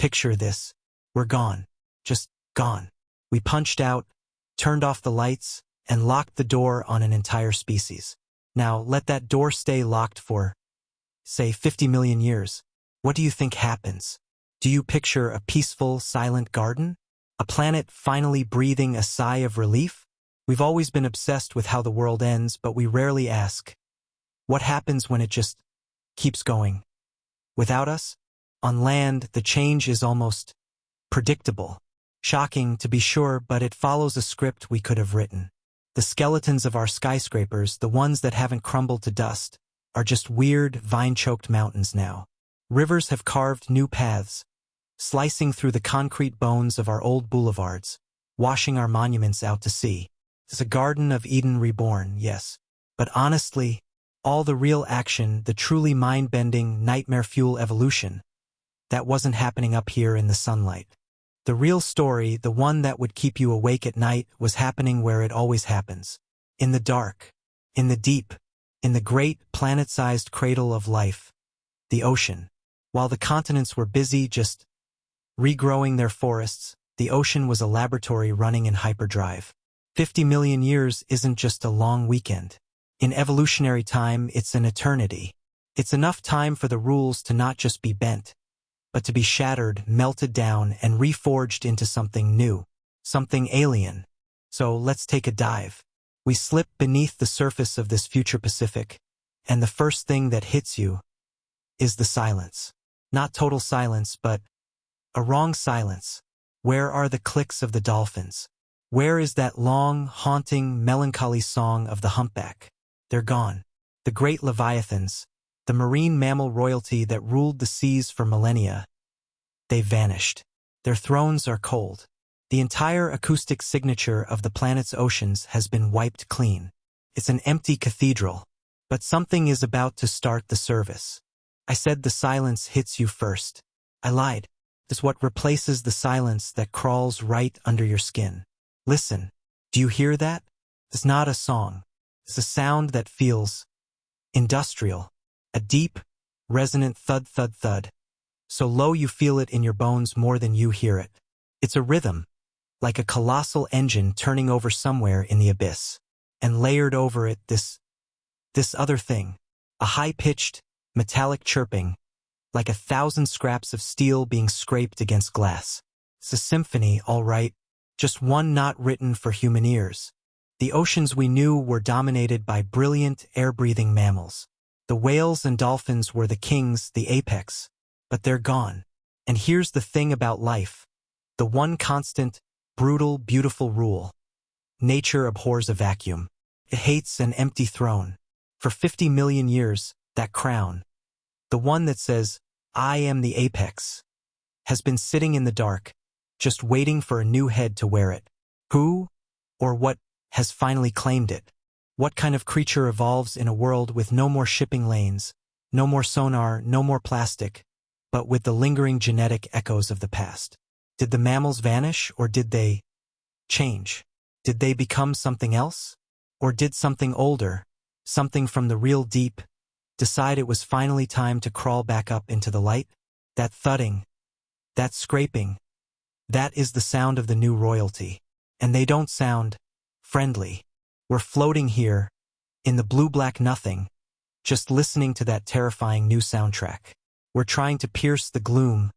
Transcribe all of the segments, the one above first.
picture this. We're gone. Just gone. We punched out, turned off the lights, and locked the door on an entire species. Now, let that door stay locked for, say, 50 million years. What do you think happens? Do you picture a peaceful, silent garden? A planet finally breathing a sigh of relief? We've always been obsessed with how the world ends, but we rarely ask, what happens when it just keeps going? Without us? On land, the change is almost predictable. Shocking, to be sure, but it follows a script we could have written. The skeletons of our skyscrapers, the ones that haven't crumbled to dust, are just weird, vine-choked mountains now. Rivers have carved new paths, slicing through the concrete bones of our old boulevards, washing our monuments out to sea. It's a Garden of Eden reborn, yes. But honestly, all the real action, the truly mind-bending, nightmare-fuel evolution, that wasn't happening up here in the sunlight. The real story, the one that would keep you awake at night, was happening where it always happens. In the dark, in the deep, in the great planet-sized cradle of life, the ocean. While the continents were busy just regrowing their forests, the ocean was a laboratory running in hyperdrive. 50 million years isn't just a long weekend. In evolutionary time, it's an eternity. It's enough time for the rules to not just be bent, but to be shattered, melted down, and reforged into something new, something alien. So let's take a dive. We slip beneath the surface of this future Pacific, and the first thing that hits you is the silence. Not total silence, but a wrong silence. Where are the clicks of the dolphins? Where is that long, haunting, melancholy song of the humpback? They're gone. The great leviathans, the marine mammal royalty that ruled the seas for millennia, they vanished. Their thrones are cold. The entire acoustic signature of the planet's oceans has been wiped clean. It's an empty cathedral, but something is about to start the service. I said the silence hits you first. I lied. It's what replaces the silence that crawls right under your skin. Listen, do you hear that? It's not a song. It's a sound that feels industrial. A deep, resonant thud, thud, thud. So low you feel it in your bones more than you hear it. It's a rhythm, like a colossal engine turning over somewhere in the abyss. And layered over it this other thing, a high-pitched, metallic chirping, like 1,000 scraps of steel being scraped against glass. It's a symphony, all right, just one not written for human ears. The oceans we knew were dominated by brilliant, air-breathing mammals. The whales and dolphins were the kings, the apex. But they're gone. And here's the thing about life. The one constant, brutal, beautiful rule. Nature abhors a vacuum. It hates an empty throne. For 50 million years, that crown, the one that says, I am the apex, has been sitting in the dark, just waiting for a new head to wear it. Who, or what, has finally claimed it? What kind of creature evolves in a world with no more shipping lanes, no more sonar, no more plastic, but with the lingering genetic echoes of the past? Did the mammals vanish, or did they change? Did they become something else? Or did something older, something from the real deep, decide it was finally time to crawl back up into the light? That thudding, that scraping, that is the sound of the new royalty. And they don't sound friendly. We're floating here, in the blue-black nothing, just listening to that terrifying new soundtrack. We're trying to pierce the gloom,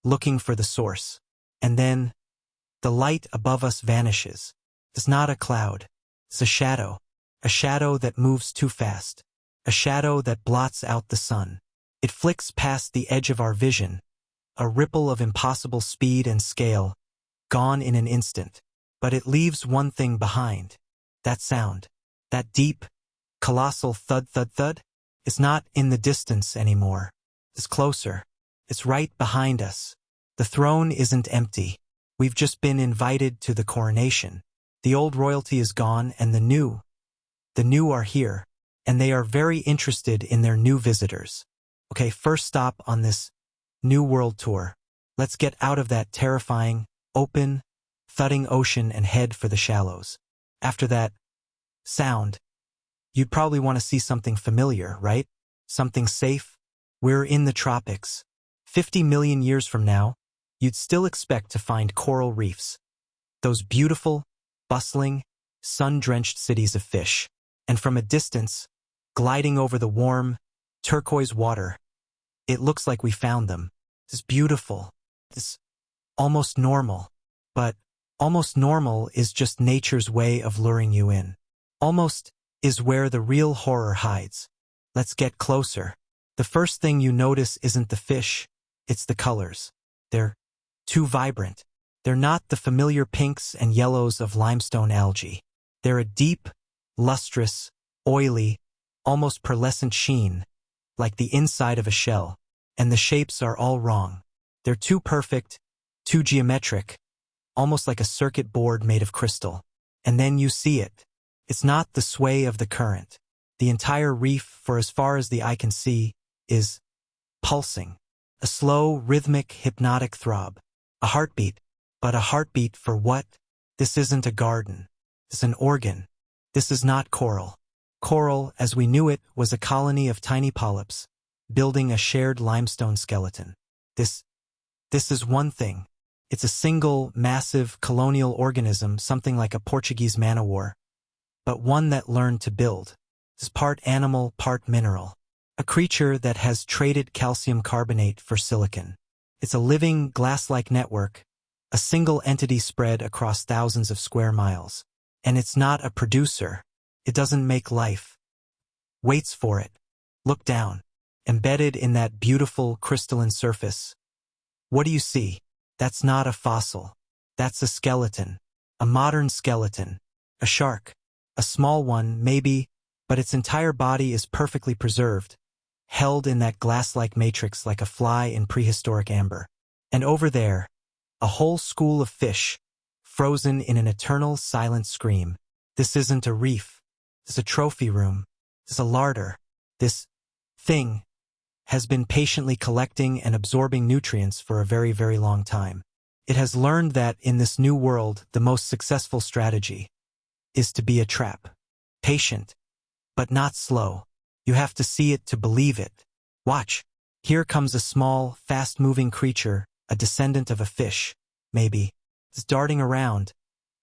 looking for the source. And then, the light above us vanishes. It's not a cloud. It's a shadow that moves too fast, a shadow that blots out the sun. It flicks past the edge of our vision, a ripple of impossible speed and scale, gone in an instant. But it leaves one thing behind. That sound, that deep, colossal thud, thud, thud. It's not in the distance anymore. It's closer. It's right behind us. The throne isn't empty. We've just been invited to the coronation. The old royalty is gone, and the new are here, and they are very interested in their new visitors. Okay, first stop on this new world tour. Let's get out of that terrifying, open, thudding ocean and head for the shallows. After that sound, you'd probably want to see something familiar, right? Something safe. We're in the tropics. 50 million years from now, you'd still expect to find coral reefs, those beautiful, bustling, sun-drenched cities of fish. And from a distance, gliding over the warm, turquoise water, it looks like we found them. This beautiful, this almost normal. But almost normal is just nature's way of luring you in. Almost is where the real horror hides. Let's get closer. The first thing you notice isn't the fish, it's the colors. They're too vibrant. They're not the familiar pinks and yellows of limestone algae. They're a deep, lustrous, oily, almost pearlescent sheen, like the inside of a shell. And the shapes are all wrong. They're too perfect, too geometric, almost like a circuit board made of crystal. And then you see it. It's not the sway of the current. The entire reef, for as far as the eye can see, is pulsing. A slow, rhythmic, hypnotic throb. A heartbeat. But a heartbeat for what? This isn't a garden. It's an organ. This is not coral. Coral, as we knew it, was a colony of tiny polyps, building a shared limestone skeleton. This is one thing. It's a single, massive, colonial organism, something like a Portuguese man-o'-war, but one that learned to build. It's part animal, part mineral. A creature that has traded calcium carbonate for silicon. It's a living, glass-like network, a single entity spread across thousands of square miles. And it's not a producer. It doesn't make life. Waits for it. Look down. Embedded in that beautiful crystalline surface. What do you see? That's not a fossil. That's a skeleton. A modern skeleton. A shark. A small one, maybe, but its entire body is perfectly preserved, held in that glass-like matrix like a fly in prehistoric amber. And over there, a whole school of fish, frozen in an eternal silent scream. This isn't a reef. It's a trophy room. It's a larder. This thing has been patiently collecting and absorbing nutrients for a very, very long time. It has learned that in this new world, the most successful strategy is to be a trap. Patient, but not slow. You have to see it to believe it. Watch. Here comes a small, fast-moving creature, a descendant of a fish, maybe. It's darting around,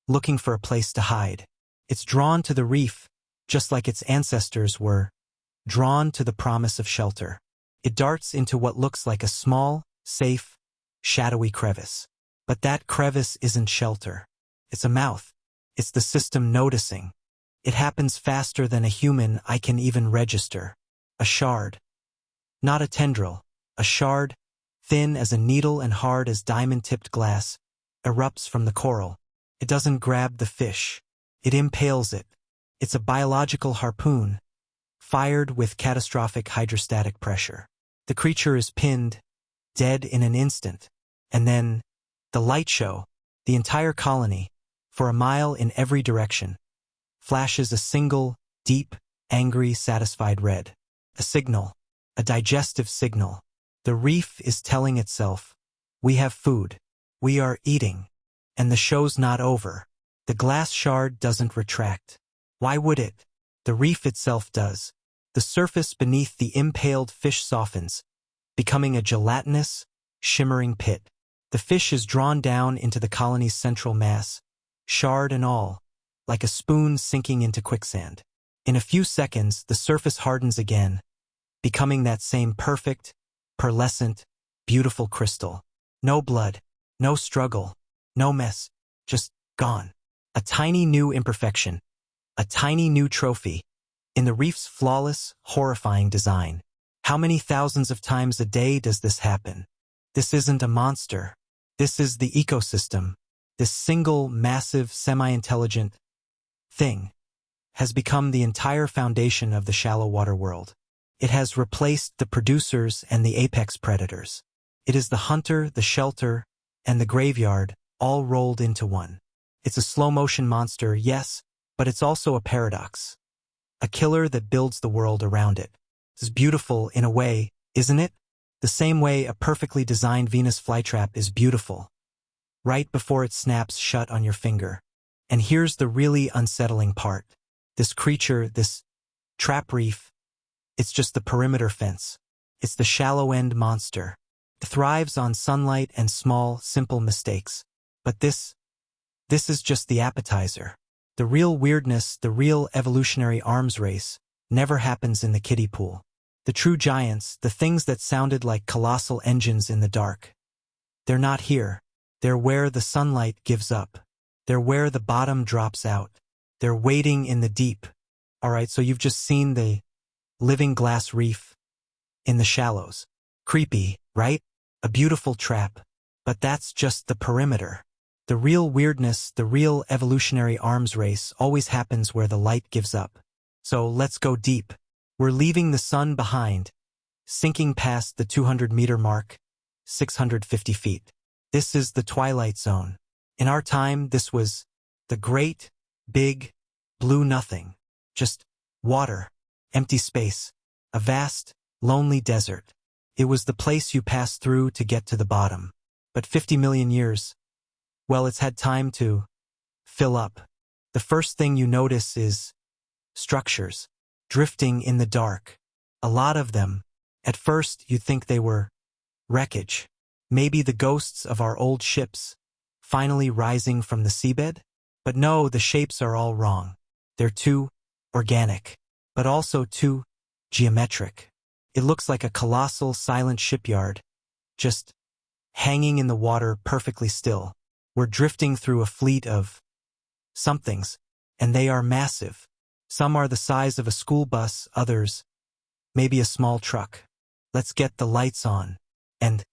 looking for a place to hide. It's drawn to the reef, just like its ancestors were, drawn to the promise of shelter. It darts into what looks like a small, safe, shadowy crevice. But that crevice isn't shelter. It's a mouth. It's the system noticing. It happens faster than a human eye can even register. A shard. Not a tendril. A shard, thin as a needle and hard as diamond-tipped glass, erupts from the coral. It doesn't grab the fish. It impales it. It's a biological harpoon, fired with catastrophic hydrostatic pressure. The creature is pinned, dead in an instant. And then, the light show, the entire colony, for a mile in every direction, flashes a single, deep, angry, satisfied red. A signal. A digestive signal. The reef is telling itself, we have food. We are eating. And the show's not over. The glass shard doesn't retract. Why would it? The reef itself does. The surface beneath the impaled fish softens, becoming a gelatinous, shimmering pit. The fish is drawn down into the colony's central mass, shard and all, like a spoon sinking into quicksand. In a few seconds, the surface hardens again, becoming that same perfect, pearlescent, beautiful crystal. No blood, no struggle, no mess, just gone. A tiny new imperfection, a tiny new trophy, in the reef's flawless, horrifying design. How many thousands of times a day does this happen? This isn't a monster. This is the ecosystem. This single, massive, semi-intelligent thing has become the entire foundation of the shallow water world. It has replaced the producers and the apex predators. It is the hunter, the shelter, and the graveyard, all rolled into one. It's a slow-motion monster, yes, but it's also a paradox. A killer that builds the world around it. It's beautiful in a way, isn't it? The same way a perfectly designed Venus flytrap is beautiful, right before it snaps shut on your finger. And here's the really unsettling part. This creature, this trap reef, it's just the perimeter fence. It's the shallow-end monster. It thrives on sunlight and small, simple mistakes. But this is just the appetizer. The real weirdness, the real evolutionary arms race, never happens in the kiddie pool. The true giants, the things that sounded like colossal engines in the dark, they're not here. They're where the sunlight gives up. They're where the bottom drops out. They're waiting in the deep. Alright, so you've just seen the living glass reef in the shallows. Creepy, right? A beautiful trap. But that's just the perimeter. The real weirdness, the real evolutionary arms race always happens where the light gives up. So let's go deep. We're leaving the sun behind, sinking past the 200-meter mark, 650 feet. This is the twilight zone. In our time, this was the great, big, blue nothing. Just water, empty space, a vast, lonely desert. It was the place you passed through to get to the bottom. But 50 million years, well, it's had time to fill up. The first thing you notice is structures, drifting in the dark. A lot of them. At first, you'd think they were wreckage. Maybe the ghosts of our old ships, finally rising from the seabed? But no, the shapes are all wrong. They're too organic, but also too geometric. It looks like a colossal, silent shipyard, just hanging in the water perfectly still. We're drifting through a fleet of somethings, and they are massive. Some are the size of a school bus, others, maybe a small truck. Let's get the lights on. And,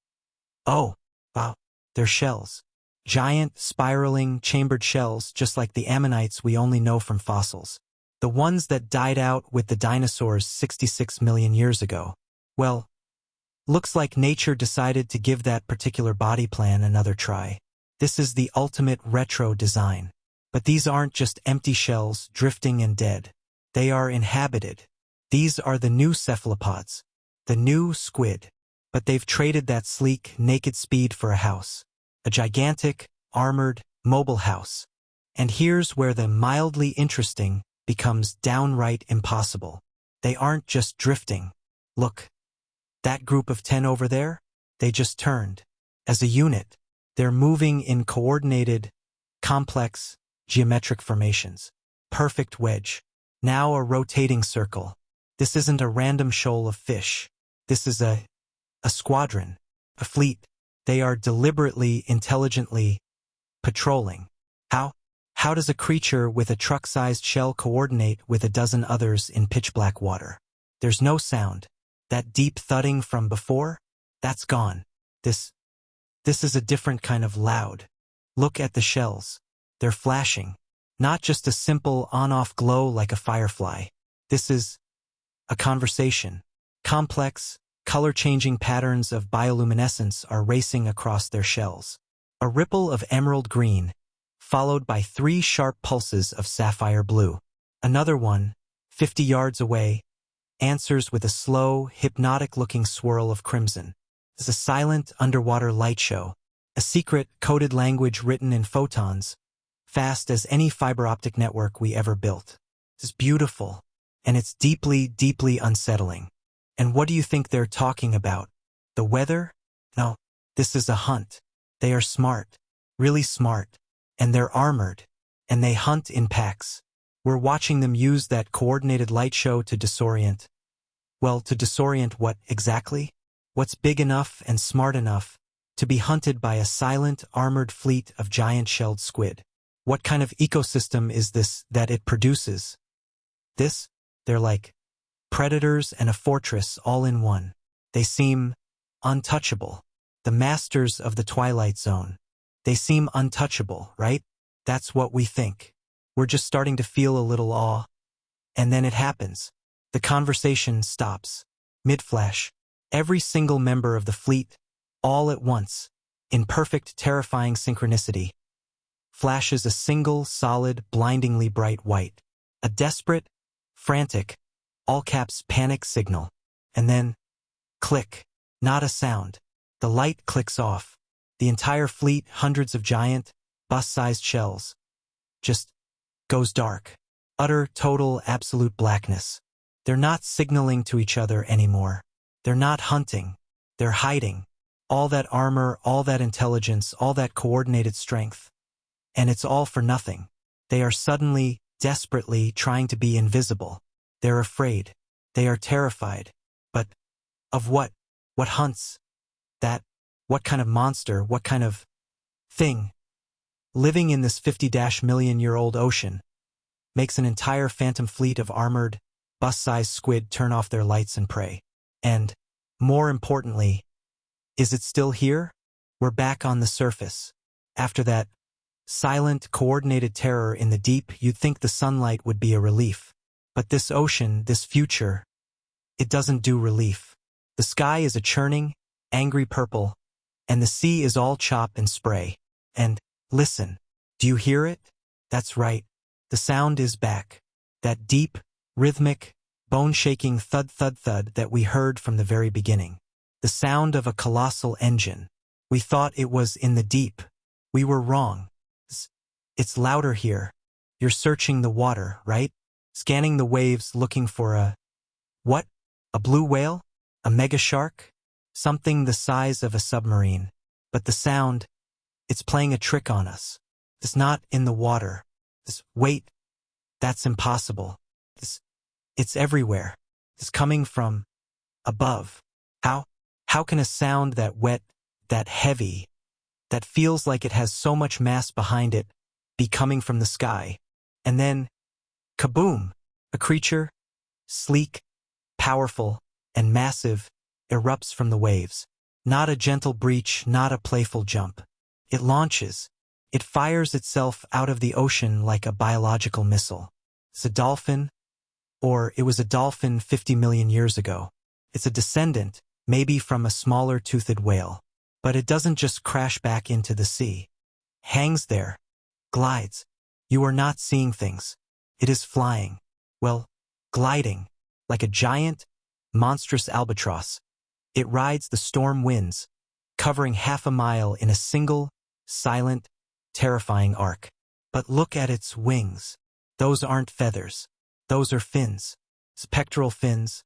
oh, wow, they're shells. Giant, spiraling, chambered shells, just like the ammonites we only know from fossils. The ones that died out with the dinosaurs 66 million years ago. Well, looks like nature decided to give that particular body plan another try. This is the ultimate retro design. But these aren't just empty shells, drifting and dead. They are inhabited. These are the new cephalopods, the new squid. But they've traded that sleek, naked speed for a house. A gigantic, armored, mobile house. And here's where the mildly interesting becomes downright impossible. They aren't just drifting. Look, that group of 10 over there? They just turned. As a unit, they're moving in coordinated, complex, geometric formations. Perfect wedge. Now a rotating circle. This isn't a random shoal of fish. This is a squadron, a fleet. They are deliberately, intelligently patrolling. How does a creature with a truck-sized shell coordinate with a dozen others in pitch-black water? There's no sound. That deep thudding from before? That's gone. This is a different kind of loud. Look at the shells. They're flashing. Not just a simple on-off glow like a firefly. This is a conversation. Complex, color-changing patterns of bioluminescence are racing across their shells. A ripple of emerald green, followed by 3 sharp pulses of sapphire blue. Another one, 50 yards away, answers with a slow, hypnotic-looking swirl of crimson. It's a silent underwater light show, a secret, coded language written in photons, fast as any fiber optic network we ever built. It's beautiful, and it's deeply, deeply unsettling. And what do you think they're talking about? The weather? No, this is a hunt. They are smart, really smart, and they're armored, and they hunt in packs. We're watching them use that coordinated light show to disorient. Well, to disorient what exactly? What's big enough and smart enough to be hunted by a silent, armored fleet of giant-shelled squid? What kind of ecosystem is this that it produces? They're like predators and a fortress all in one. They seem untouchable. The masters of the Twilight Zone. They seem untouchable, right? That's what we think. We're just starting to feel a little awe. And then it happens. The conversation stops. Mid-flash. Every single member of the fleet, all at once, in perfect, terrifying synchronicity, flashes a single, solid, blindingly bright white. A desperate, frantic, all-caps panic signal. And then, click. Not a sound. The light clicks off. The entire fleet, hundreds of giant, bus-sized shells, just goes dark. Utter, total, absolute blackness. They're not signaling to each other anymore. They're not hunting. They're hiding. All that armor, all that intelligence, all that coordinated strength. And it's all for nothing. They are suddenly, desperately trying to be invisible. They're afraid. They are terrified. But of what? What hunts? That? What kind of monster? What kind of thing? Living in this 50-million-year-old ocean makes an entire phantom fleet of armored, bus-sized squid turn off their lights and pray. And, more importantly, is it still here? We're back on the surface. After that silent, coordinated terror in the deep, you'd think the sunlight would be a relief. But this ocean, this future, it doesn't do relief. The sky is a churning, angry purple, and the sea is all chop and spray. And, listen, do you hear it? That's right. The sound is back. That deep, rhythmic, bone-shaking thud-thud-thud that we heard from the very beginning. The sound of a colossal engine. We thought it was in the deep. We were wrong. It's louder here. You're searching the water, right? Scanning the waves looking for a... What? A blue whale? A mega shark? Something the size of a submarine. But the sound, it's playing a trick on us. It's not in the water. Wait, that's impossible. It's everywhere. It's coming from above. How can a sound that wet, that heavy, that feels like it has so much mass behind it, be coming from the sky? And then, kaboom! A creature, sleek, powerful, and massive, erupts from the waves. Not a gentle breach, not a playful jump. It launches. It fires itself out of the ocean like a biological missile. It's a dolphin, or it was a dolphin 50 million years ago. It's a descendant, maybe from a smaller toothed whale. But it doesn't just crash back into the sea. Hangs there. Glides. You are not seeing things. It is flying. Well, gliding. Like a giant, monstrous albatross. It rides the storm winds, covering half a mile in a single, silent, terrifying arc. But look at its wings. Those aren't feathers. Those are fins. Spectral fins.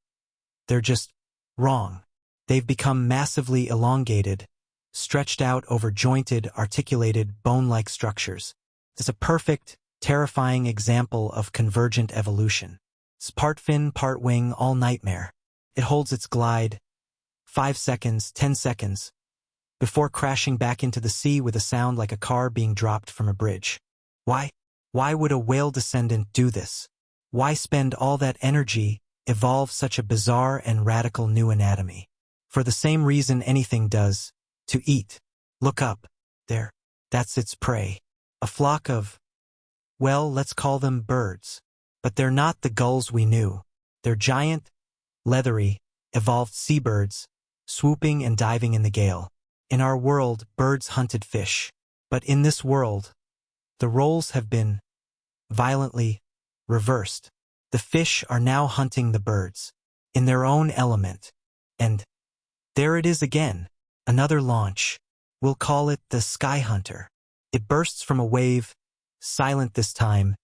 They're just wrong. They've become massively elongated, stretched out over jointed, articulated, bone-like structures. It's a perfect, terrifying example of convergent evolution. It's part fin, part wing, all nightmare. It holds its glide, 5 seconds, 10 seconds, before crashing back into the sea with a sound like a car being dropped from a bridge. Why? Why would a whale descendant do this? Why spend all that energy, evolve such a bizarre and radical new anatomy? For the same reason anything does, to eat. Look up. There. That's its prey. A flock of, well, let's call them birds. But they're not the gulls we knew. They're giant, leathery, evolved seabirds, swooping and diving in the gale. In our world, birds hunted fish. But in this world, the roles have been violently reversed. The fish are now hunting the birds, in their own element. And there it is again, another launch. We'll call it the Sky Hunter. It bursts from a wave, silent this time,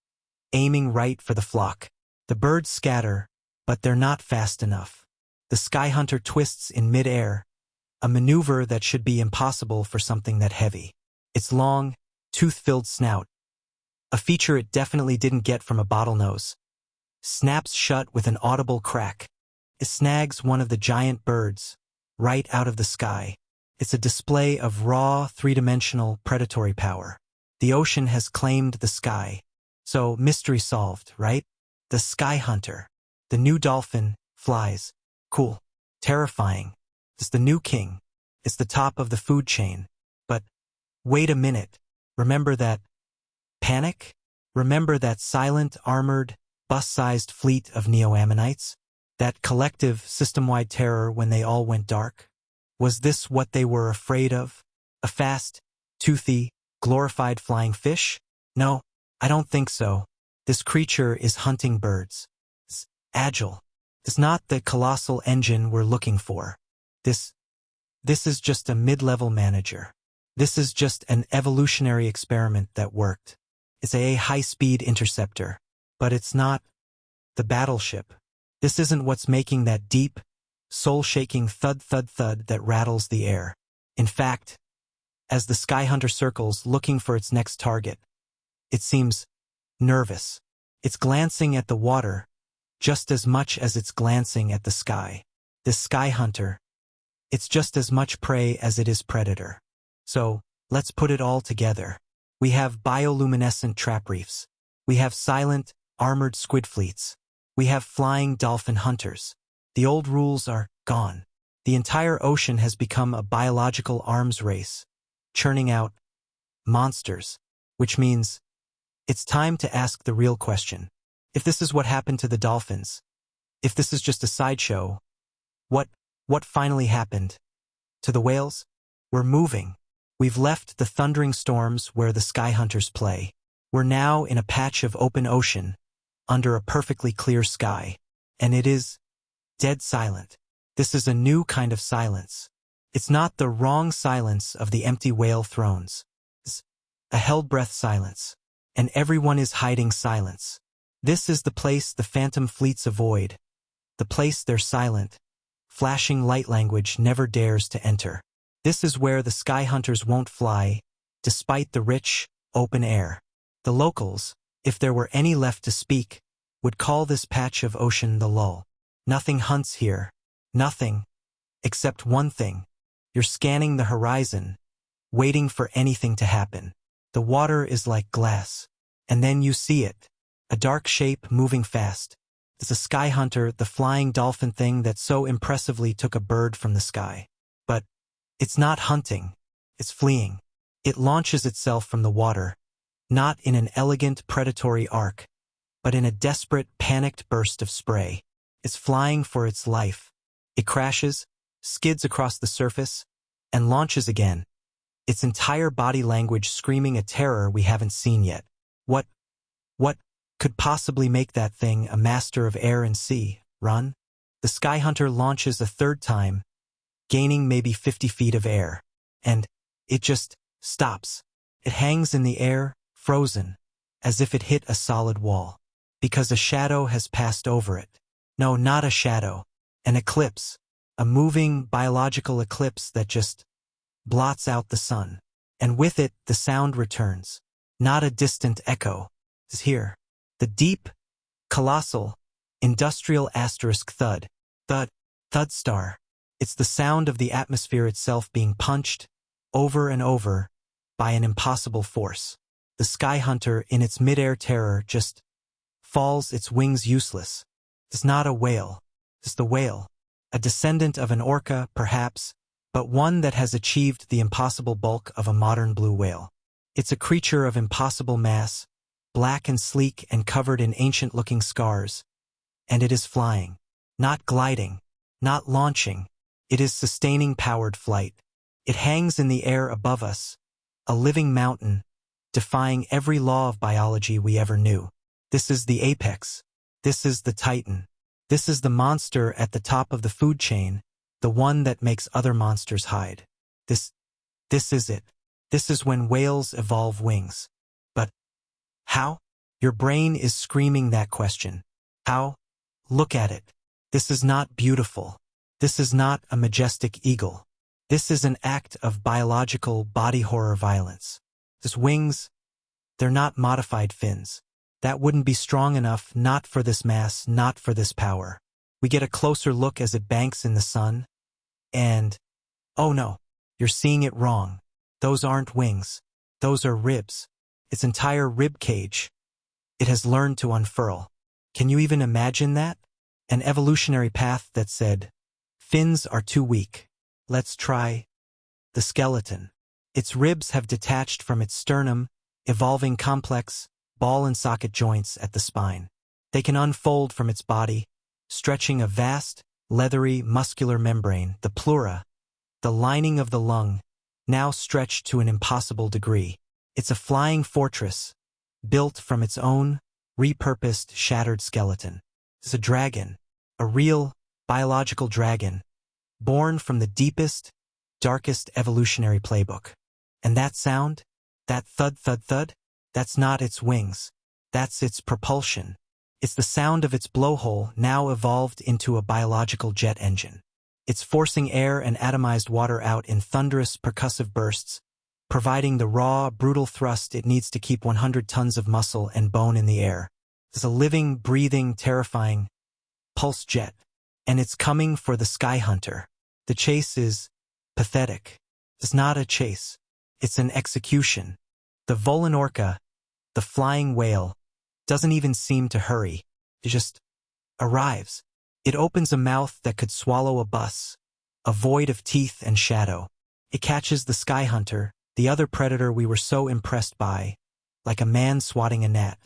aiming right for the flock. The birds scatter, but they're not fast enough. The Sky Hunter twists in mid-air, a maneuver that should be impossible for something that heavy. Its long, tooth-filled snout, a feature it definitely didn't get from a bottlenose, snaps shut with an audible crack. It snags one of the giant birds, right out of the sky. It's a display of raw, three-dimensional predatory power. The ocean has claimed the sky. So, mystery solved, right? The Sky Hunter. The new dolphin flies. Cool. Terrifying. It's the new king. It's the top of the food chain. But, wait a minute. Remember that panic? Remember that silent, armored, bus-sized fleet of neo-ammonites? That collective, system-wide terror when they all went dark? Was this what they were afraid of? A fast, toothy, glorified flying fish? No, I don't think so. This creature is hunting birds. It's agile. It's not the colossal engine we're looking for. This is just a mid-level manager. This is just an evolutionary experiment that worked. It's a high-speed interceptor. But it's not the battleship. This isn't what's making that deep, soul-shaking thud-thud-thud that rattles the air. In fact, as the sky hunter circles looking for its next target, it seems nervous. It's glancing at the water just as much as it's glancing at the sky. This sky hunter, it's just as much prey as it is predator. So, let's put it all together. We have bioluminescent trap reefs. We have silent, armored squid fleets. We have flying dolphin hunters. The old rules are gone. The entire ocean has become a biological arms race, churning out monsters, which means it's time to ask the real question. If this is what happened to the dolphins, if this is just a sideshow, what finally happened to the whales? We're moving. We've left the thundering storms where the sky hunters play. We're now in a patch of open ocean, under a perfectly clear sky, and it is dead silent. This is a new kind of silence. It's not the wrong silence of the empty whale thrones. It's a held-breath silence, and everyone is hiding silence. This is the place the phantom fleets avoid, the place their silent, flashing light language never dares to enter. This is where the sky hunters won't fly, despite the rich, open air. The locals, if there were any left to speak, would call this patch of ocean the lull. Nothing hunts here. Nothing. Except one thing. You're scanning the horizon, waiting for anything to happen. The water is like glass. And then you see it. A dark shape moving fast. It's a sky hunter, the flying dolphin thing that so impressively took a bird from the sky. But it's not hunting. It's fleeing. It launches itself from the water, not in an elegant predatory arc, but in a desperate, panicked burst of spray. It's flying for its life. It crashes, skids across the surface, and launches again, its entire body language screaming a terror we haven't seen yet. What could possibly make that thing a master of air and sea? Run? The sky hunter launches a third time, gaining maybe 50 feet of air. And it just stops. It hangs in the air, frozen, as if it hit a solid wall. Because a shadow has passed over it. No, not a shadow. An eclipse. A moving, biological eclipse that just blots out the sun. And with it, the sound returns. Not a distant echo. It's here. The deep, colossal, industrial asterisk thud. Thud star. It's the sound of the atmosphere itself being punched, over and over, by an impossible force. The sky hunter, in its midair terror, just falls, its wings useless. It's not a whale. It's the whale. A descendant of an orca, perhaps, but one that has achieved the impossible bulk of a modern blue whale. It's a creature of impossible mass, black and sleek and covered in ancient-looking scars. And it is flying. Not gliding. Not launching. It is sustaining powered flight. It hangs in the air above us, a living mountain, defying every law of biology we ever knew. This is the apex. This is the titan. This is the monster at the top of the food chain, the one that makes other monsters hide. This is it. This is when whales evolve wings. But how? Your brain is screaming that question. How? Look at it. This is not beautiful. This is not a majestic eagle. This is an act of biological body horror violence. These wings, they're not modified fins. That wouldn't be strong enough, not for this mass, not for this power. We get a closer look as it banks in the sun, and, oh no, you're seeing it wrong. Those aren't wings. Those are ribs. Its entire rib cage. It has learned to unfurl. Can you even imagine that? An evolutionary path that said, fins are too weak. Let's try the skeleton. Its ribs have detached from its sternum, evolving complex, ball and socket joints at the spine. They can unfold from its body, stretching a vast, leathery, muscular membrane, the pleura, the lining of the lung, now stretched to an impossible degree. It's a flying fortress, built from its own, repurposed, shattered skeleton. It's a dragon, a real, biological dragon, born from the deepest, darkest evolutionary playbook. And that sound, that thud, thud, thud, that's not its wings. That's its propulsion. It's the sound of its blowhole now evolved into a biological jet engine. It's forcing air and atomized water out in thunderous, percussive bursts, providing the raw, brutal thrust it needs to keep 100 tons of muscle and bone in the air. It's a living, breathing, terrifying pulse jet, and it's coming for the sky hunter. The chase is pathetic. It's not a chase. It's an execution. The Volanorca, the flying whale, doesn't even seem to hurry. It just arrives. It opens a mouth that could swallow a bus, a void of teeth and shadow. It catches the sky hunter, the other predator we were so impressed by, like a man swatting a gnat.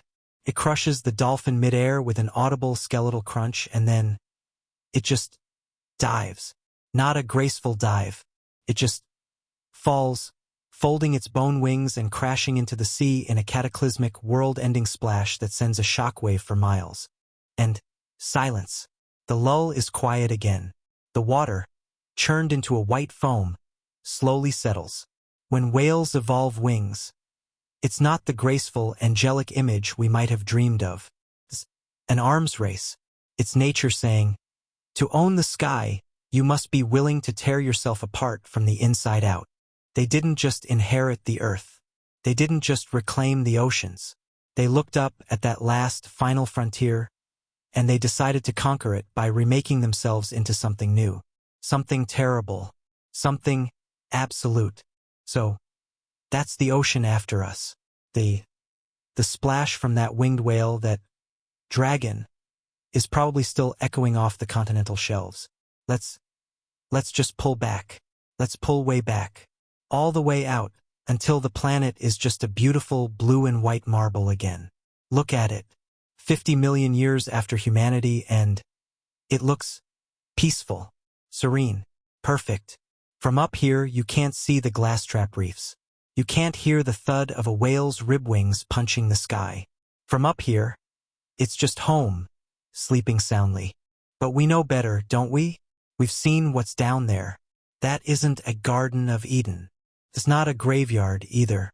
It crushes the dolphin midair with an audible skeletal crunch, and then it just dives. Not a graceful dive. It just falls, folding its bone wings and crashing into the sea in a cataclysmic, world-ending splash that sends a shockwave for miles. And silence. The lull is quiet again. The water, churned into a white foam, slowly settles. When whales evolve wings, it's not the graceful, angelic image we might have dreamed of. It's an arms race. It's nature saying, to own the sky, you must be willing to tear yourself apart from the inside out. They didn't just inherit the earth. They didn't just reclaim the oceans. They looked up at that last, final frontier, and they decided to conquer it by remaking themselves into something new, something terrible, something absolute. So, that's the ocean after us. The splash from that winged whale, that dragon, is probably still echoing off the continental shelves. Let's just pull back. Let's pull way back. All the way out, until the planet is just a beautiful blue and white marble again. Look at it. 50 million years after humanity, and it looks peaceful, serene, perfect. From up here, you can't see the glass-trap reefs. You can't hear the thud of a whale's rib wings punching the sky. From up here, it's just home, sleeping soundly. But we know better, don't we? We've seen what's down there. That isn't a Garden of Eden. It's not a graveyard either.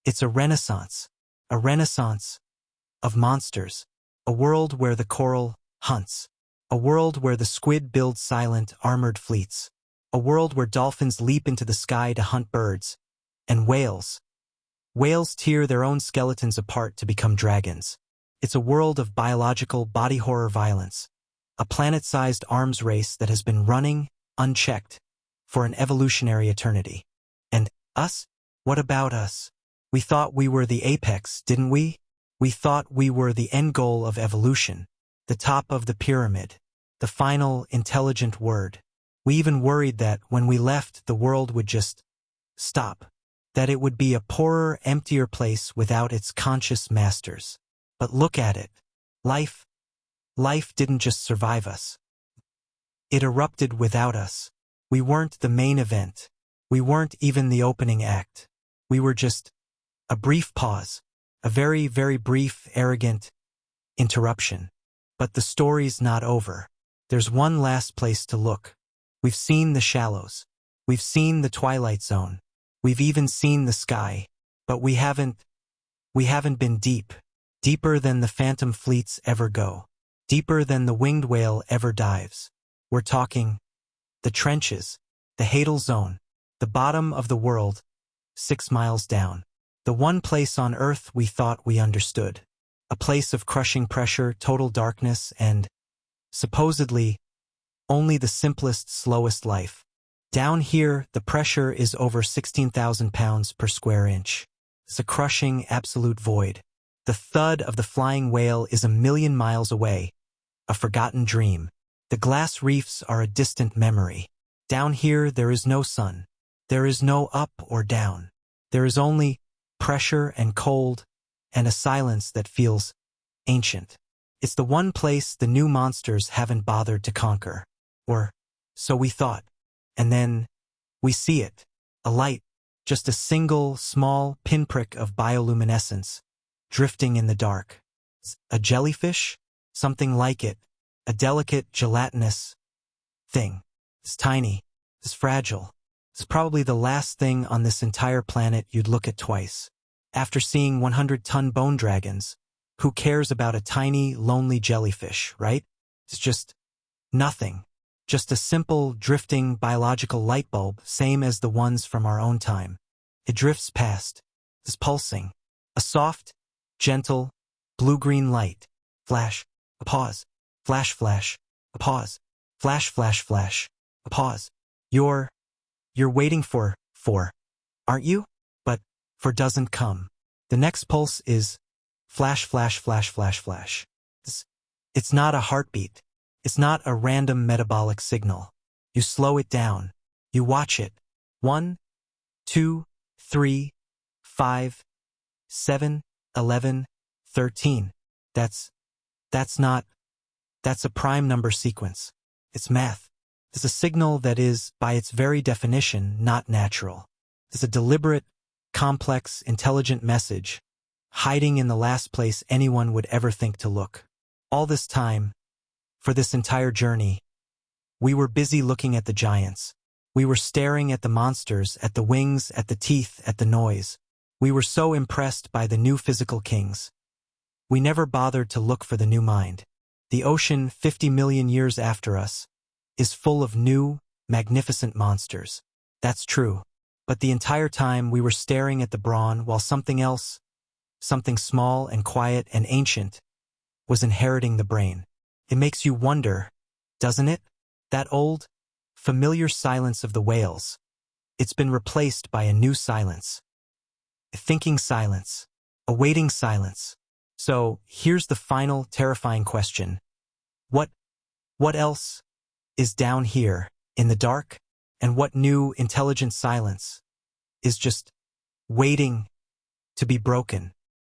It's a renaissance of monsters, a world where the coral hunts, a world where the squid build silent, armored fleets, a world where dolphins leap into the sky to hunt birds, and whales tear their own skeletons apart to become dragons. It's a world of biological body horror violence, a planet-sized arms race that has been running, unchecked, for an evolutionary eternity. And us? What about us? We thought we were the apex, didn't we? We thought we were the end goal of evolution, the top of the pyramid, the final intelligent word. We even worried that when we left, the world would just stop, that it would be a poorer, emptier place without its conscious masters. But look at it. Life didn't just survive us. It erupted without us. We weren't the main event. We weren't even the opening act. We were just a brief pause, a very, very brief, arrogant interruption. But the story's not over. There's one last place to look. We've seen the shallows. We've seen the twilight zone. We've even seen the sky. But we haven't been deep. Deeper than the phantom fleets ever go. Deeper than the winged whale ever dives. We're talking the trenches, the Hadal Zone, the bottom of the world, 6 miles down. The one place on Earth we thought we understood. A place of crushing pressure, total darkness, and, supposedly, only the simplest, slowest life. Down here, the pressure is over 16,000 pounds per square inch. It's a crushing, absolute void. The thud of the flying whale is 1,000,000 miles away, a forgotten dream. The glass reefs are a distant memory. Down here, there is no sun. There is no up or down. There is only pressure and cold, and a silence that feels ancient. It's the one place the new monsters haven't bothered to conquer. Or, so we thought. And then, we see it. A light, just a single, small pinprick of bioluminescence, drifting in the dark. A jellyfish? Something like it. A delicate, gelatinous thing. It's tiny. It's fragile. It's probably the last thing on this entire planet you'd look at twice. After seeing 100-ton bone dragons, who cares about a tiny, lonely jellyfish, right? It's just nothing. Just a simple, drifting, biological light bulb, same as the ones from our own time. It drifts past, is pulsing. A soft, gentle, blue-green light. Flash, a pause. Flash, flash, a pause. Flash, flash, flash, a pause. You're waiting for, aren't you? But, for doesn't come. The next pulse is flash, flash, flash, flash, flash. It's not a heartbeat. It's not a random metabolic signal. You slow it down. You watch it. 1, 2, 3, 5, 7, 11, 13. That's a prime number sequence. It's math. It's a signal that is, by its very definition, not natural. It's a deliberate, complex, intelligent message, hiding in the last place anyone would ever think to look. All this time, for this entire journey, we were busy looking at the giants. We were staring at the monsters, at the wings, at the teeth, at the noise. We were so impressed by the new physical kings. We never bothered to look for the new mind. The ocean, 50 million years after us, is full of new, magnificent monsters. That's true. But the entire time we were staring at the brawn while something else, something small and quiet and ancient, was inheriting the brain. It makes you wonder, doesn't it? That old, familiar silence of the whales. It's been replaced by a new silence. A thinking silence. A waiting silence. So, here's the final, terrifying question. What else is down here, in the dark? And what new, intelligent silence is just waiting to be broken?